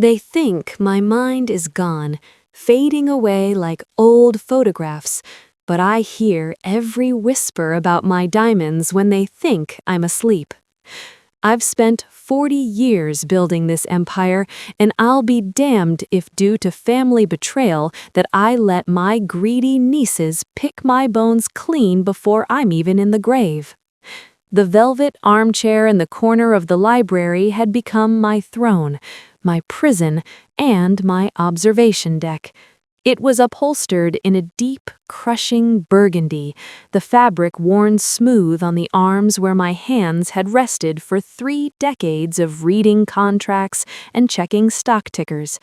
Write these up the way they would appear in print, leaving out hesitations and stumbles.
They think my mind is gone, fading away like old photographs, but I hear every whisper about my diamonds when they think I'm asleep. I've spent 40 years building this empire, and I'll be damned if due to family betrayal that I let my greedy nieces pick my bones clean before I'm even in the grave. The velvet armchair in the corner of the library had become my throne, my prison, and my observation deck. It was upholstered in a deep, crushing burgundy, the fabric worn smooth on the arms where my hands had rested for 3 decades of reading contracts and checking stock tickers.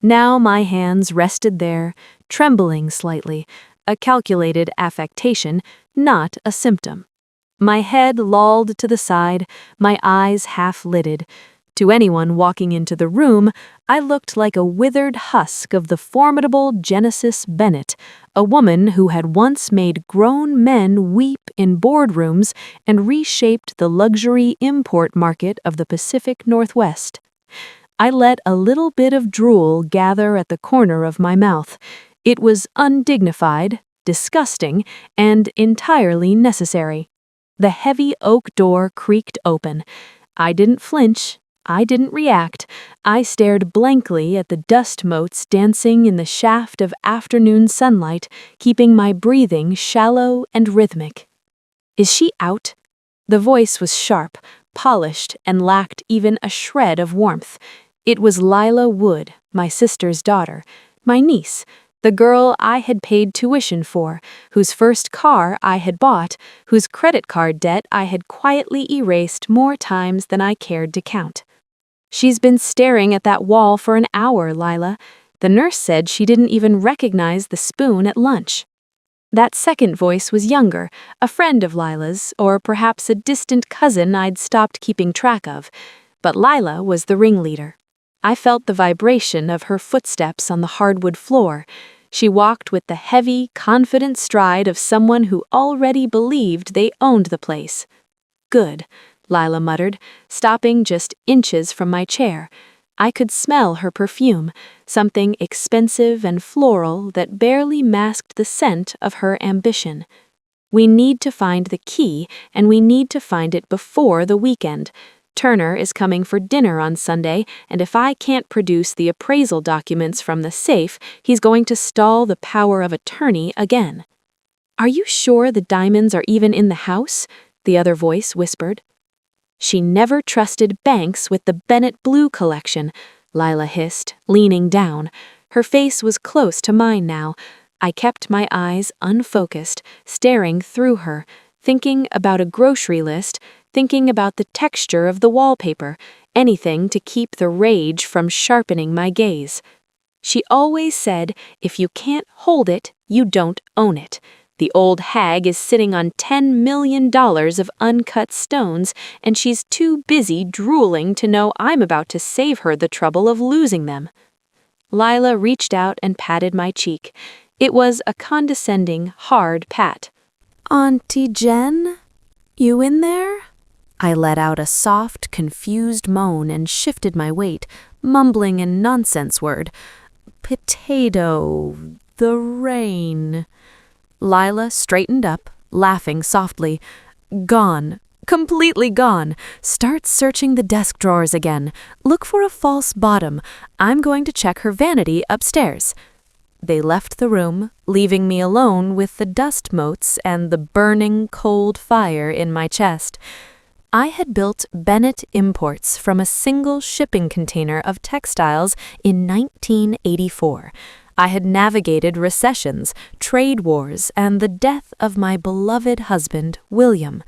Now my hands rested there, trembling slightly, a calculated affectation, not a symptom. My head lolled to the side, my eyes half-lidded. To anyone walking into the room, I looked like a withered husk of the formidable Genesis Bennett, a woman who had once made grown men weep in boardrooms and reshaped the luxury import market of the Pacific Northwest. I let a little bit of drool gather at the corner of my mouth. It was undignified, disgusting, and entirely necessary. The heavy oak door creaked open. I didn't flinch. I didn't react. I stared blankly at the dust motes dancing in the shaft of afternoon sunlight, keeping my breathing shallow and rhythmic. "Is she out?" The voice was sharp, polished, and lacked even a shred of warmth. It was Lila Wood, my sister's daughter, my niece, the girl I had paid tuition for, whose first car I had bought, whose credit card debt I had quietly erased more times than I cared to count. "She's been staring at that wall for an hour, Lila. The nurse said she didn't even recognize the spoon at lunch." That second voice was younger, a friend of Lila's, or perhaps a distant cousin I'd stopped keeping track of. But Lila was the ringleader. I felt the vibration of her footsteps on the hardwood floor. She walked with the heavy, confident stride of someone who already believed they owned the place. "Good," Lila muttered, stopping just inches from my chair. I could smell her perfume, something expensive and floral that barely masked the scent of her ambition. "We need to find the key, and we need to find it before the weekend. Turner is coming for dinner on Sunday, and if I can't produce the appraisal documents from the safe, he's going to stall the power of attorney again." "Are you sure the diamonds are even in the house?" the other voice whispered. "She never trusted banks with the Bennett Blue collection," Lila hissed, leaning down. Her face was close to mine now. I kept my eyes unfocused, staring through her, thinking about a grocery list, thinking about the texture of the wallpaper, anything to keep the rage from sharpening my gaze. "She always said, if you can't hold it, you don't own it. The old hag is sitting on $10 million of uncut stones, and she's too busy drooling to know I'm about to save her the trouble of losing them." Lila reached out and patted my cheek. It was a condescending, hard pat. "Auntie Jen? You in there?" I let out a soft, confused moan and shifted my weight, mumbling a nonsense word. "Potato, the rain." Lila straightened up, laughing softly. "Gone. Completely gone. Start searching the desk drawers again. Look for a false bottom. I'm going to check her vanity upstairs." They left the room, leaving me alone with the dust motes and the burning, cold fire in my chest. I had built Bennett Imports from a single shipping container of textiles in 1984. I had navigated recessions, trade wars, and the death of my beloved husband, William.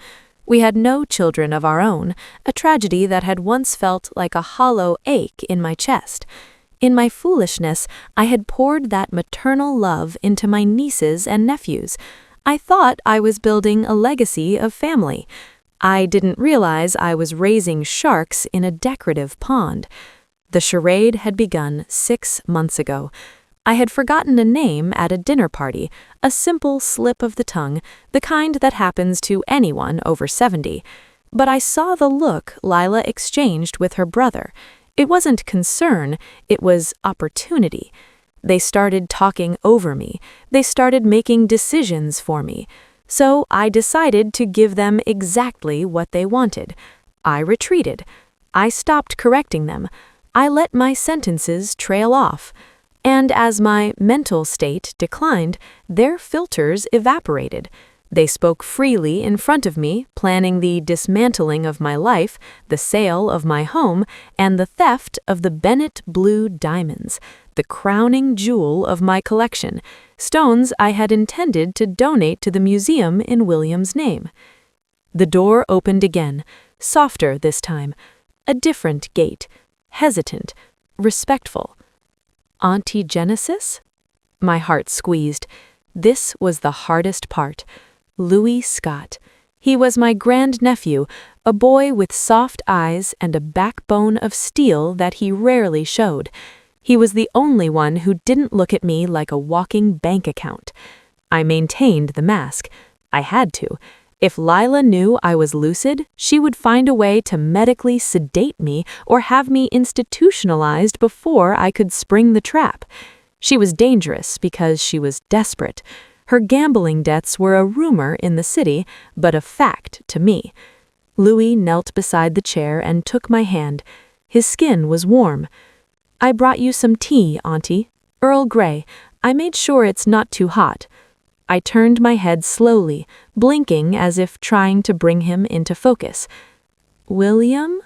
We had no children of our own, a tragedy that had once felt like a hollow ache in my chest. In my foolishness, I had poured that maternal love into my nieces and nephews. I thought I was building a legacy of family. I didn't realize I was raising sharks in a decorative pond. The charade had begun 6 months ago. I had forgotten a name at a dinner party, a simple slip of the tongue, the kind that happens to anyone over 70. But I saw the look Lila exchanged with her brother. It wasn't concern, it was opportunity. They started talking over me. They started making decisions for me. So I decided to give them exactly what they wanted. I retreated. I stopped correcting them. I let my sentences trail off. And as my mental state declined, their filters evaporated. They spoke freely in front of me, planning the dismantling of my life, the sale of my home, and the theft of the Bennett blue diamonds, the crowning jewel of my collection, stones I had intended to donate to the museum in William's name. The door opened again, softer this time, a different gate, hesitant, respectful. Auntie Genesis? My heart squeezed. This was the hardest part. Louis Scott. He was my grandnephew, a boy with soft eyes and a backbone of steel that he rarely showed. He was the only one who didn't look at me like a walking bank account. I maintained the mask. I had to. If Lila knew I was lucid, she would find a way to medically sedate me or have me institutionalized before I could spring the trap. She was dangerous because she was desperate. Her gambling debts were a rumor in the city, but a fact to me. Louis knelt beside the chair and took my hand. His skin was warm. I brought you some tea, Auntie. Earl Grey. I made sure it's not too hot. I turned my head slowly, blinking as if trying to bring him into focus. William?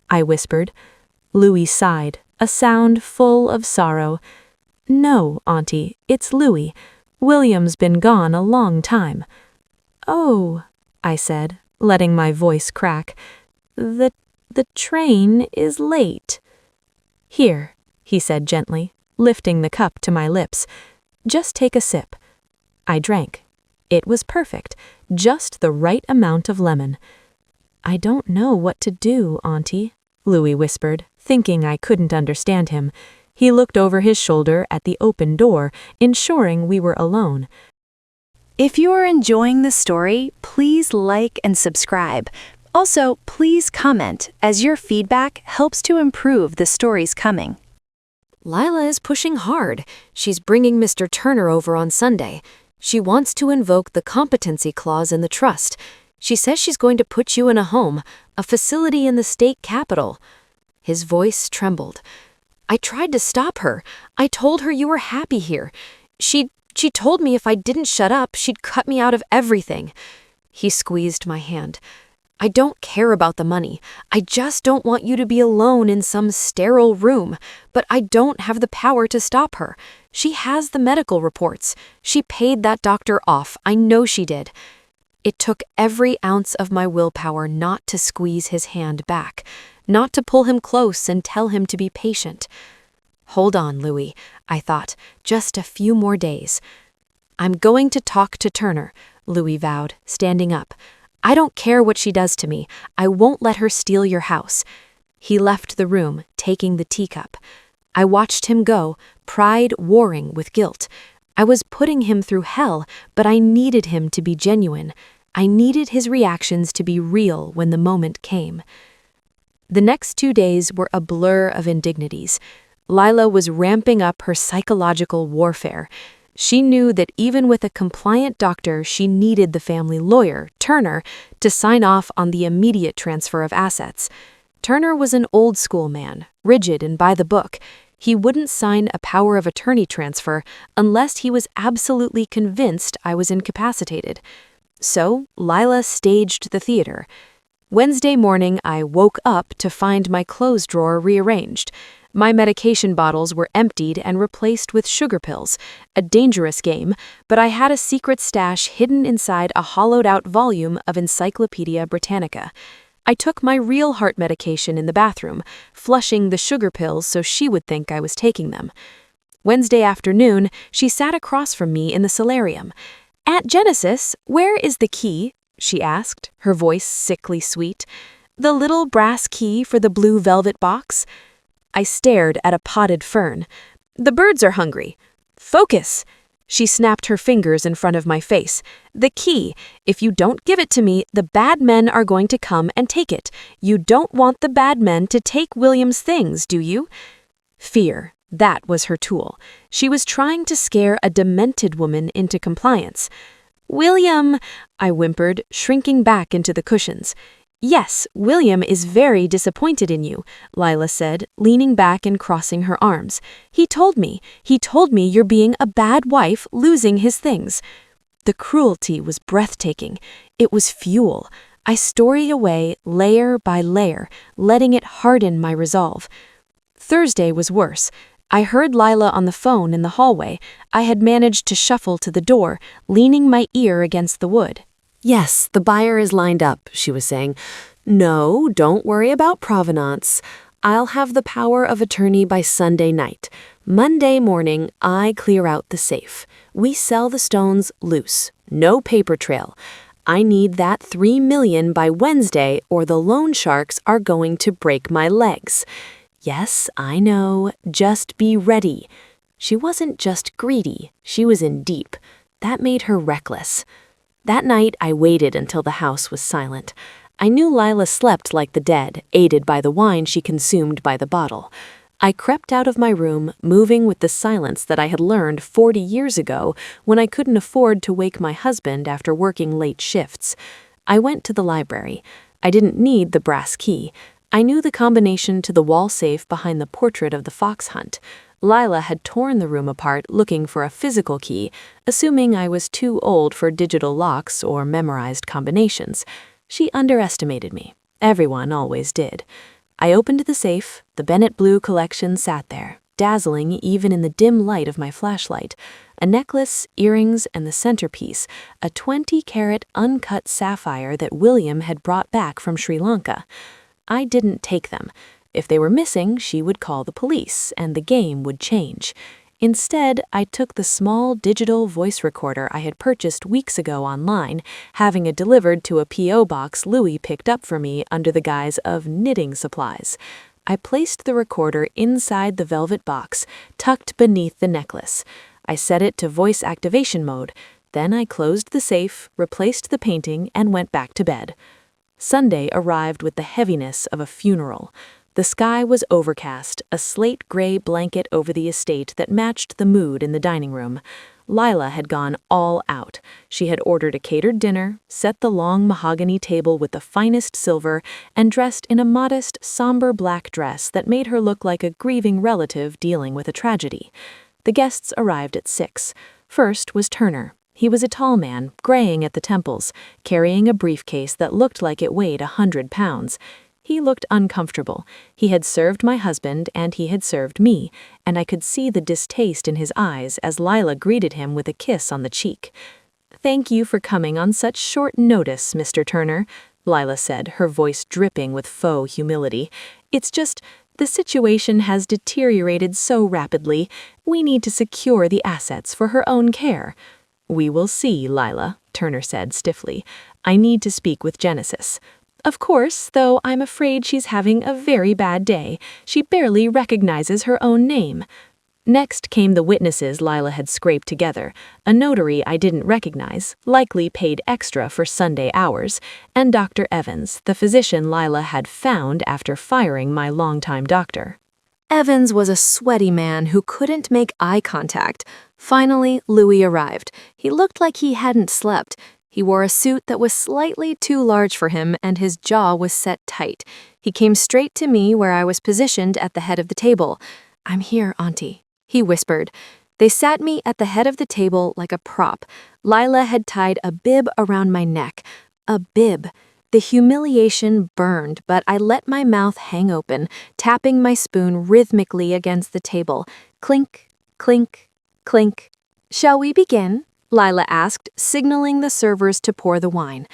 I whispered. Louis sighed, a sound full of sorrow. No, Auntie, it's Louis. William's been gone a long time. Oh, I said, letting my voice crack. The train is late. Here, he said gently, lifting the cup to my lips. Just take a sip. I drank. It was perfect, just the right amount of lemon. I don't know what to do, Auntie, Louis whispered, thinking I couldn't understand him. He looked over his shoulder at the open door, ensuring we were alone. If you are enjoying the story, please like and subscribe. Also, please comment, as your feedback helps to improve the stories coming. Lila is pushing hard. She's bringing Mr. Turner over on Sunday. She wants to invoke the competency clause in the trust. She says she's going to put you in a home, a facility in the state capital. His voice trembled. I tried to stop her. I told her you were happy here. She told me if I didn't shut up, she'd cut me out of everything. He squeezed my hand. I don't care about the money. I just don't want you to be alone in some sterile room. But I don't have the power to stop her. She has the medical reports. She paid that doctor off. I know she did. It took every ounce of my willpower not to squeeze his hand back, not to pull him close and tell him to be patient. Hold on, Louis, I thought, just a few more days. I'm going to talk to Turner, Louis vowed, standing up. I don't care what she does to me. I won't let her steal your house. He left the room, taking the teacup. I watched him go, pride warring with guilt. I was putting him through hell, but I needed him to be genuine. I needed his reactions to be real when the moment came. The next 2 days were a blur of indignities. Lila was ramping up her psychological warfare. She knew that even with a compliant doctor, she needed the family lawyer, Turner, to sign off on the immediate transfer of assets. Turner was an old-school man, rigid and by the book. He wouldn't sign a power of attorney transfer unless he was absolutely convinced I was incapacitated. So Lila staged the theater. Wednesday morning, I woke up to find my clothes drawer rearranged. My medication bottles were emptied and replaced with sugar pills, a dangerous game, but I had a secret stash hidden inside a hollowed-out volume of Encyclopedia Britannica. I took my real heart medication in the bathroom, flushing the sugar pills so she would think I was taking them. Wednesday afternoon, she sat across from me in the solarium. "Aunt Genesis, where is the key?" she asked, her voice sickly sweet. "The little brass key for the blue velvet box?" I stared at a potted fern. "The birds are hungry." "Focus!" She snapped her fingers in front of my face. "The key. If you don't give it to me, the bad men are going to come and take it. You don't want the bad men to take William's things, do you?" Fear. That was her tool. She was trying to scare a demented woman into compliance. "William," I whimpered, shrinking back into the cushions. "Yes, William is very disappointed in you," Lila said, leaning back and crossing her arms. He told me you're being a bad wife, losing his things." The cruelty was breathtaking. It was fuel. I stored away layer by layer, letting it harden my resolve. Thursday was worse. I heard Lila on the phone in the hallway. I had managed to shuffle to the door, leaning my ear against the wood. "Yes, the buyer is lined up," she was saying. "No, don't worry about provenance. I'll have the power of attorney by Sunday night. Monday morning, I clear out the safe. We sell the stones loose. No paper trail. I need that $3 million by Wednesday or the loan sharks are going to break my legs. Yes, I know. Just be ready." She wasn't just greedy. She was in deep. That made her reckless. That night, I waited until the house was silent. I knew Lila slept like the dead, aided by the wine she consumed by the bottle. I crept out of my room, moving with the silence that I had learned 40 years ago when I couldn't afford to wake my husband after working late shifts. I went to the library. I didn't need the brass key. I knew the combination to the wall safe behind the portrait of the fox hunt. Lila had torn the room apart looking for a physical key, assuming I was too old for digital locks or memorized combinations. She underestimated me. Everyone always did. I opened the safe. The Bennett blue collection sat there, dazzling even in the dim light of my flashlight. A necklace, earrings, and the centerpiece, a 20-carat uncut sapphire that William had brought back from Sri Lanka. I didn't take them. If they were missing, she would call the police, and the game would change. Instead, I took the small digital voice recorder I had purchased weeks ago online, having it delivered to a P.O. box Louis picked up for me under the guise of knitting supplies. I placed the recorder inside the velvet box, tucked beneath the necklace. I set it to voice activation mode. Then I closed the safe, replaced the painting, and went back to bed. Sunday arrived with the heaviness of a funeral. The sky was overcast, a slate-gray blanket over the estate that matched the mood in the dining room. Lila had gone all out. She had ordered a catered dinner, set the long mahogany table with the finest silver, and dressed in a modest, somber black dress that made her look like a grieving relative dealing with a tragedy. The guests arrived at 6. First was Turner. He was a tall man, graying at the temples, carrying a briefcase that looked like it weighed 100 pounds. He looked uncomfortable. He had served my husband and he had served me, and I could see the distaste in his eyes as Lila greeted him with a kiss on the cheek. "Thank you for coming on such short notice, Mr. Turner," Lila said, her voice dripping with faux humility. "It's just, the situation has deteriorated so rapidly. We need to secure the assets for her own care." "We will see, Lila," Turner said stiffly. "I need to speak with Genesis." "Of course, though I'm afraid she's having a very bad day. She barely recognizes her own name." Next came the witnesses Lila had scraped together, a notary I didn't recognize, likely paid extra for Sunday hours, and Dr. Evans, the physician Lila had found after firing my longtime doctor. Evans was a sweaty man who couldn't make eye contact. Finally, Louis arrived. He looked like he hadn't slept. He wore a suit that was slightly too large for him, and his jaw was set tight. He came straight to me where I was positioned at the head of the table. "I'm here, Auntie," he whispered. They sat me at the head of the table like a prop. Lila had tied a bib around my neck. A bib. The humiliation burned, but I let my mouth hang open, tapping my spoon rhythmically against the table. Clink, clink, clink. "Shall we begin?" Lila asked, signaling the servers to pour the wine.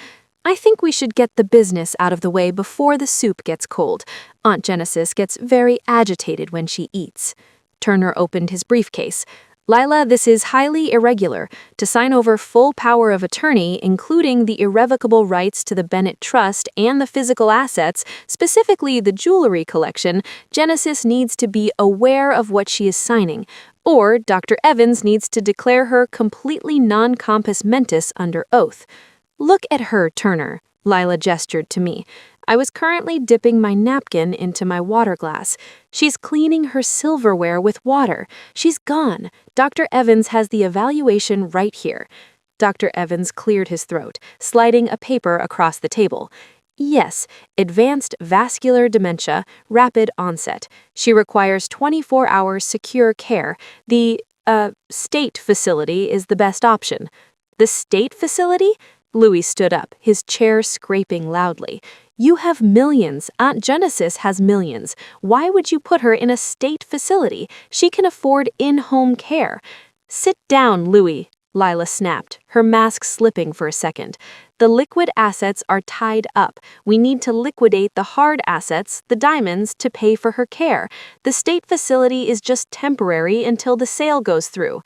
"I think we should get the business out of the way before the soup gets cold. Aunt Genesis gets very agitated when she eats." Turner opened his briefcase. "Lila, this is highly irregular. To sign over full power of attorney, including the irrevocable rights to the Bennett Trust and the physical assets, specifically the jewelry collection, Genesis needs to be aware of what she is signing. or Dr. Evans needs to declare her completely non-compos mentis under oath. Look at her, Turner, Lila gestured to me. I was currently dipping my napkin into my water glass. She's cleaning her silverware with water. She's gone. Dr. Evans has the evaluation right here. Dr. Evans cleared his throat, sliding a paper across the table. Yes, advanced vascular dementia, rapid onset. She requires 24 hours secure care. The, state facility is the best option. The state facility? Louis stood up, his chair scraping loudly. You have millions. Aunt Genesis has millions. Why would you put her in a state facility? She can afford in-home care. Sit down, Louis, Lila snapped, her mask slipping for a second. The liquid assets are tied up. We need to liquidate the hard assets, the diamonds, to pay for her care. The state facility is just temporary until the sale goes through.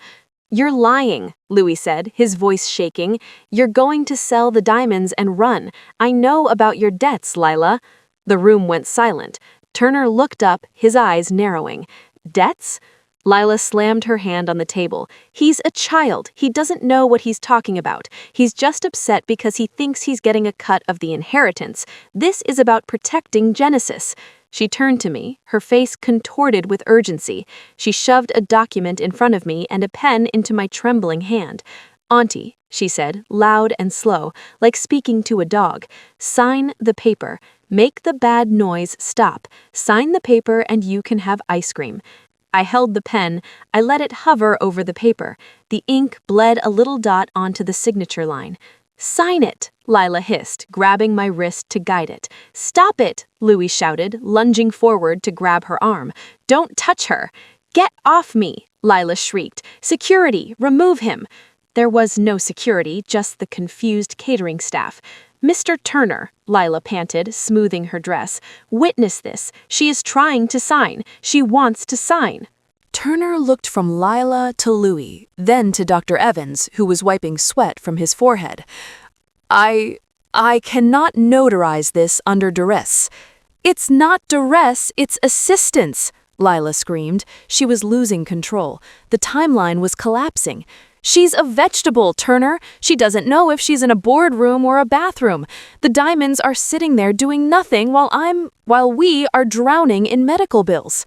You're lying, Louis said, his voice shaking. You're going to sell the diamonds and run. I know about your debts, Lila. The room went silent. Turner looked up, his eyes narrowing. Debts? Lila slammed her hand on the table. He's a child. He doesn't know what he's talking about. He's just upset because he thinks he's getting a cut of the inheritance. This is about protecting Genesis. She turned to me, her face contorted with urgency. She shoved a document in front of me and a pen into my trembling hand. Auntie, she said, loud and slow, like speaking to a dog, sign the paper. Make the bad noise stop. Sign the paper and you can have ice cream. I held the pen. I let it hover over the paper. The ink bled a little dot onto the signature line. Sign it, Lila hissed, grabbing my wrist to guide it. Stop it, Louis shouted, lunging forward to grab her arm. Don't touch her. Get off me, Lila shrieked. Security, remove him. There was no security, just the confused catering staff. Mr. Turner, Lila panted, smoothing her dress. Witness this. She is trying to sign. She wants to sign. Turner looked from Lila to Louis, then to Dr. Evans, who was wiping sweat from his forehead. I cannot notarize this under duress. It's not duress, it's assistance, Lila screamed. She was losing control. The timeline was collapsing. She's a vegetable, Turner. She doesn't know if she's in a boardroom or a bathroom. The diamonds are sitting there doing nothing while we are drowning in medical bills.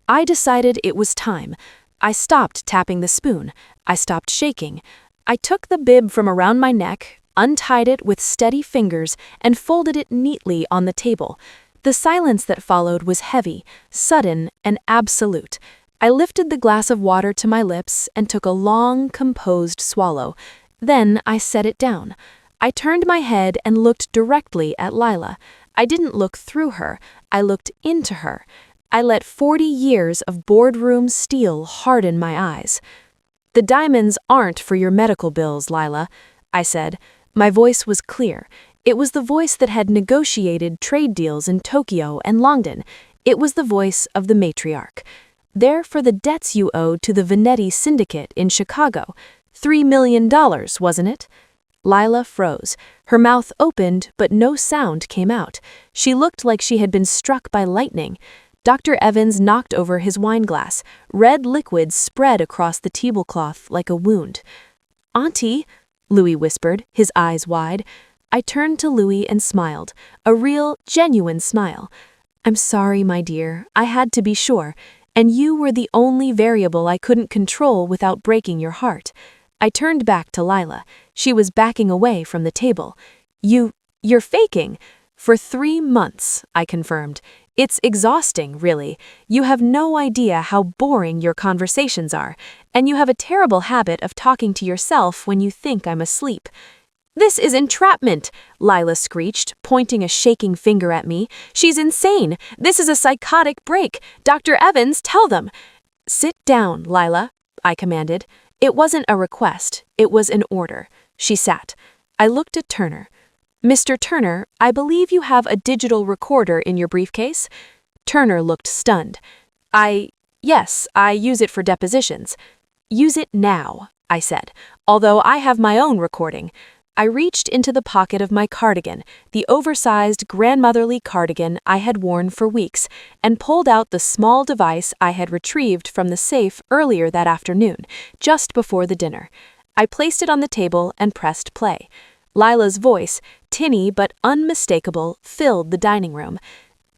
I decided it was time. I stopped tapping the spoon. I stopped shaking. I took the bib from around my neck, untied it with steady fingers, and folded it neatly on the table. The silence that followed was heavy, sudden, and absolute. I lifted the glass of water to my lips and took a long, composed swallow. Then I set it down. I turned my head and looked directly at Lila. I didn't look through her. I looked into her. I let 40 years of boardroom steel harden my eyes. The diamonds aren't for your medical bills, Lila, I said. My voice was clear. It was the voice that had negotiated trade deals in Tokyo and London. It was the voice of the matriarch. They're for the debts you owed to the Venetti syndicate in Chicago. $3 million, wasn't it? Lila froze. Her mouth opened, but no sound came out. She looked like she had been struck by lightning. Dr. Evans knocked over his wineglass. Red liquid spread across the tablecloth like a wound. Auntie, Louis whispered, his eyes wide. I turned to Louis and smiled. A real, genuine smile. I'm sorry, my dear. I had to be sure. And you were the only variable I couldn't control without breaking your heart. I turned back to Lila. She was backing away from the table. You're faking. For 3 months, I confirmed. It's exhausting, really. You have no idea how boring your conversations are, and you have a terrible habit of talking to yourself when you think I'm asleep. This is entrapment, Lila screeched, pointing a shaking finger at me. She's insane. This is a psychotic break. Dr. Evans, tell them. Sit down, Lila, I commanded. It wasn't a request. It was an order. She sat. I looked at Turner. Mr. Turner, I believe you have a digital recorder in your briefcase? Turner looked stunned. Yes, I use it for depositions. Use it now, I said, although I have my own recording. I reached into the pocket of my cardigan, the oversized grandmotherly cardigan I had worn for weeks, and pulled out the small device I had retrieved from the safe earlier that afternoon, just before the dinner. I placed it on the table and pressed play. Lila's voice, tinny but unmistakable, filled the dining room.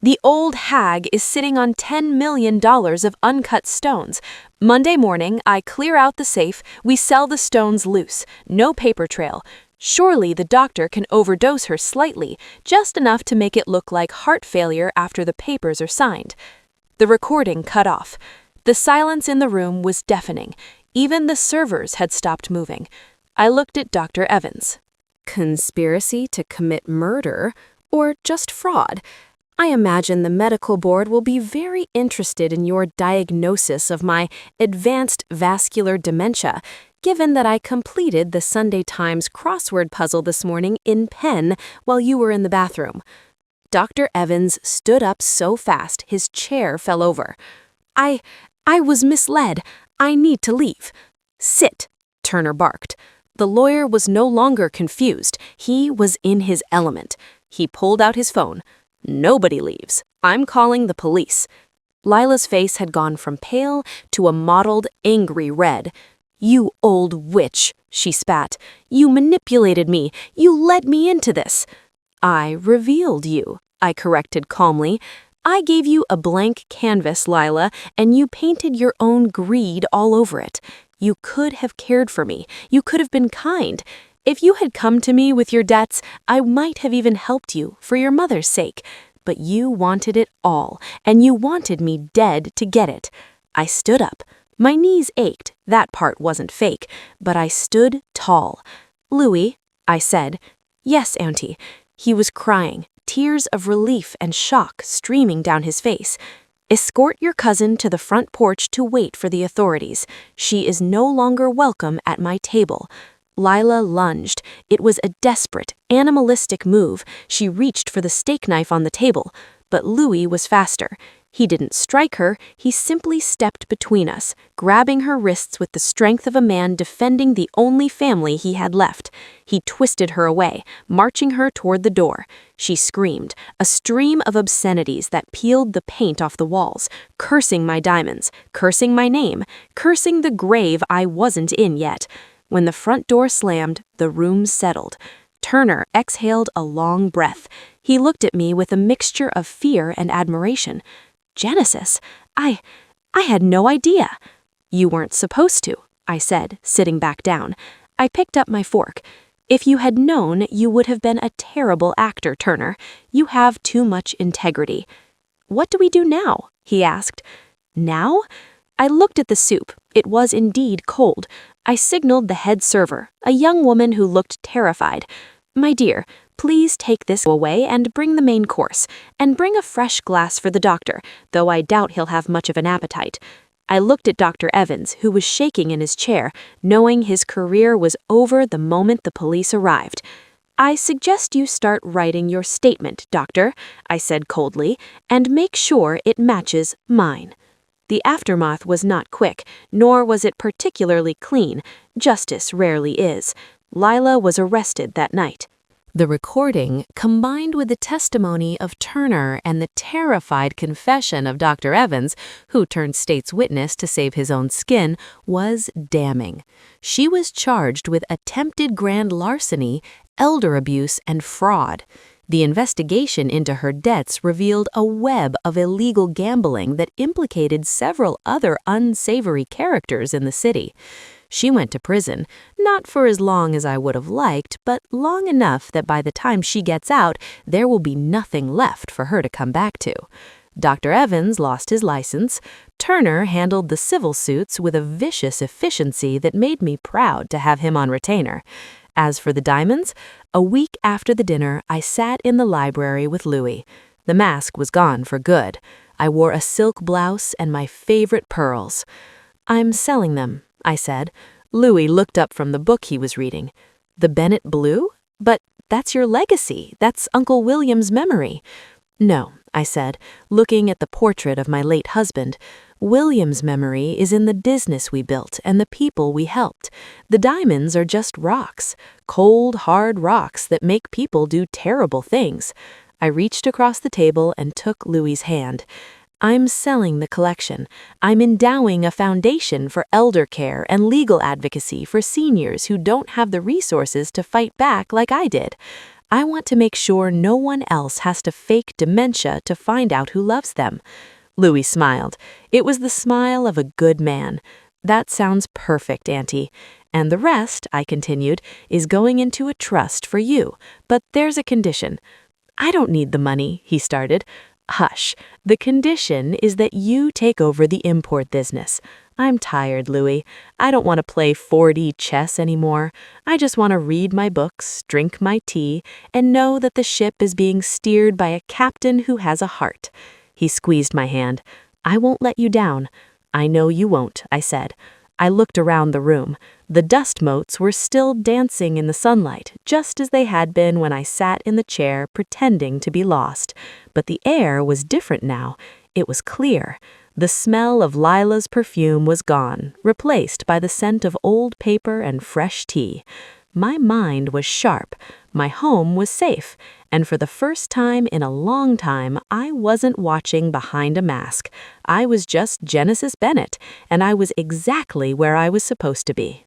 The old hag is sitting on $10 million of uncut stones. Monday morning, I clear out the safe, we sell the stones loose, no paper trail. Surely the doctor can overdose her slightly, just enough to make it look like heart failure after the papers are signed. The recording cut off. The silence in the room was deafening. Even the servers had stopped moving. I looked at Dr. Evans. Conspiracy to commit murder or just fraud? I imagine the medical board will be very interested in your diagnosis of my advanced vascular dementia, given that I completed the Sunday Times crossword puzzle this morning in pen while you were in the bathroom. Dr. Evans stood up so fast his chair fell over. I was misled. I need to leave. Sit, Turner barked. The lawyer was no longer confused. He was in his element. He pulled out his phone. Nobody leaves. I'm calling the police. Lila's face had gone from pale to a mottled, angry red. You old witch, she spat. You manipulated me. You led me into this. I revealed you, I corrected calmly. I gave you a blank canvas, Lila, and you painted your own greed all over it. You could have cared for me. You could have been kind. If you had come to me with your debts, I might have even helped you for your mother's sake. But you wanted it all, and you wanted me dead to get it. I stood up. My knees ached. That part wasn't fake, but I stood tall. Louis, I said. Yes, Auntie. He was crying, tears of relief and shock streaming down his face. Escort your cousin to the front porch to wait for the authorities. She is no longer welcome at my table. Lila lunged. It was a desperate, animalistic move. She reached for the steak knife on the table, but Louis was faster. He didn't strike her, he simply stepped between us, grabbing her wrists with the strength of a man defending the only family he had left. He twisted her away, marching her toward the door. She screamed, a stream of obscenities that peeled the paint off the walls, cursing my diamonds, cursing my name, cursing the grave I wasn't in yet. When the front door slammed, the room settled. Turner exhaled a long breath. He looked at me with a mixture of fear and admiration. Genesis, I had no idea. You weren't supposed to, I said, sitting back down. I picked up my fork. If you had known, you would have been a terrible actor, Turner. You have too much integrity. What do we do now? He asked. Now? I looked at the soup. It was indeed cold. I signaled the head server, a young woman who looked terrified. My dear, please take this away and bring the main course, and bring a fresh glass for the doctor, though I doubt he'll have much of an appetite. I looked at Dr. Evans, who was shaking in his chair, knowing his career was over the moment the police arrived. I suggest you start writing your statement, doctor, I said coldly, and make sure it matches mine. The aftermath was not quick, nor was it particularly clean. Justice rarely is. Lila was arrested that night. The recording, combined with the testimony of Turner and the terrified confession of Dr. Evans, who turned state's witness to save his own skin, was damning. She was charged with attempted grand larceny, elder abuse, and fraud. The investigation into her debts revealed a web of illegal gambling that implicated several other unsavory characters in the city. She went to prison, not for as long as I would have liked, but long enough that by the time she gets out, there will be nothing left for her to come back to. Dr. Evans lost his license. Turner handled the civil suits with a vicious efficiency that made me proud to have him on retainer. As for the diamonds, a week after the dinner, I sat in the library with Louis. The mask was gone for good. I wore a silk blouse and my favorite pearls. I'm selling them, I said. Louis looked up from the book he was reading. The Bennett blue? But that's your legacy. That's Uncle William's memory. No, I said, looking at the portrait of my late husband. William's memory is in the business we built and the people we helped. The diamonds are just rocks, cold, hard rocks that make people do terrible things. I reached across the table and took Louis's hand. I'm selling the collection. I'm endowing a foundation for elder care and legal advocacy for seniors who don't have the resources to fight back like I did. I want to make sure no one else has to fake dementia to find out who loves them. Louis smiled. It was the smile of a good man. That sounds perfect, Auntie. And the rest, I continued, is going into a trust for you. But there's a condition. I don't need the money, he started. Hush. The condition is that you take over the import business. I'm tired, Louis. I don't want to play 4D chess anymore. I just want to read my books, drink my tea, and know that the ship is being steered by a captain who has a heart. He squeezed my hand. I won't let you down. I know you won't, I said. I looked around the room. The dust motes were still dancing in the sunlight, just as they had been when I sat in the chair pretending to be lost. But the air was different now. It was clear. The smell of Lila's perfume was gone, replaced by the scent of old paper and fresh tea. My mind was sharp. My home was safe. And for the first time in a long time, I wasn't watching behind a mask. I was just Genesis Bennett, and I was exactly where I was supposed to be.